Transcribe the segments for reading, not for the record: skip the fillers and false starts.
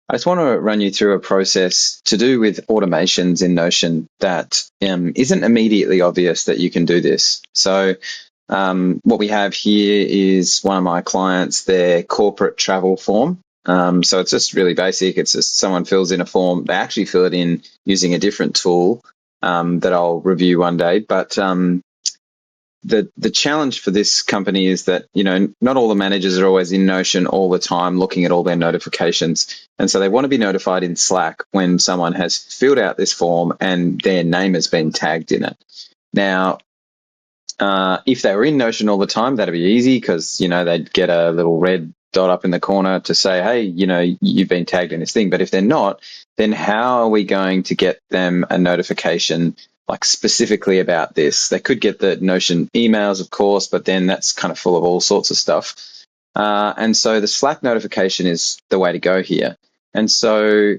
I just want to run you through a process to do with automations in Notion that isn't immediately obvious that you can do this. So what we have here is one of my clients, their corporate travel form. So it's just really basic. It's just someone fills in a form. They actually fill it in using a different tool that I'll review one day. But the challenge for this company is that, not all the managers are always in Notion all the time looking at all their notifications. And so they want to be notified in Slack when someone has filled out this form and their name has been tagged in it. Now, if they were in Notion all the time, that'd be easy because, they'd get a little red dot up in the corner to say, hey, you've been tagged in this thing. But if they're not, then how are we going to get them a notification like specifically about this? They could get the Notion emails, of course, but then that's kind of full of all sorts of stuff. And so the Slack notification is the way to go here. And so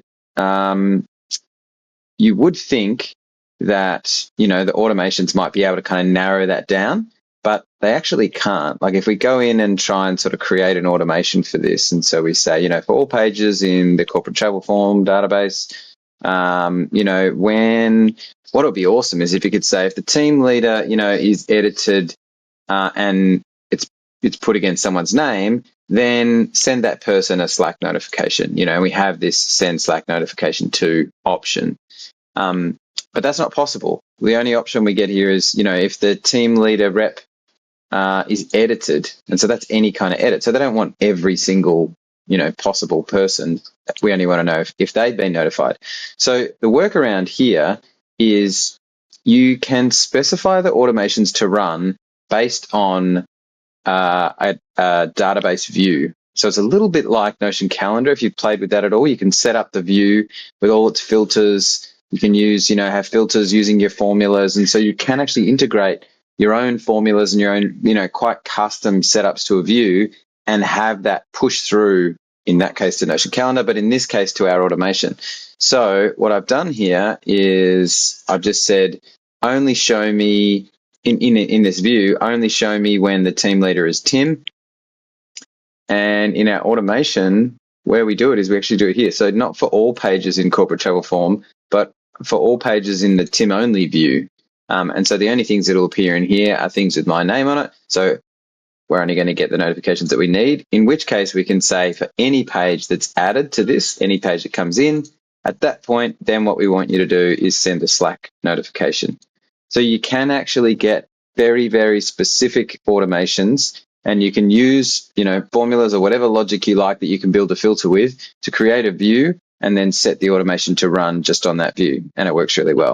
you would think that, the automations might be able to kind of narrow that down, but they actually can't. Like if we go in and try and sort of create an automation for this, and so we say, for all pages in the corporate travel form database, what would be awesome is if you could say if the team leader, is edited and it's put against someone's name, then send that person a Slack notification. We have this send Slack notification to option. But that's not possible. The only option we get here is, if the team leader rep is edited, and so that's any kind of edit. So they don't want every single, possible person. We only want to know if they've been notified. So the workaround here is you can specify the automations to run based on a database view. So it's a little bit like Notion Calendar. If you've played with that at all, you can set up the view with all its filters. You can use, have filters using your formulas. And so you can actually integrate your own formulas and your own, quite custom setups to a view and have that push through, in that case, to Notion Calendar, but in this case, to our automation. So what I've done here is I've just said, only show me, in this view, only show me when the team leader is Tim. And in our automation, where we do it is we actually do it here. So not for all pages in corporate travel form, but for all pages in the Tim only view. And so the only things that will appear in here are things with my name on it. So we're only going to get the notifications that we need, in which case we can say for any page that's added to this, any page that comes in, at that point, then what we want you to do is send a Slack notification. So you can actually get very, very specific automations, and you can use, formulas or whatever logic you like that you can build a filter with to create a view and then set the automation to run just on that view. And it works really well.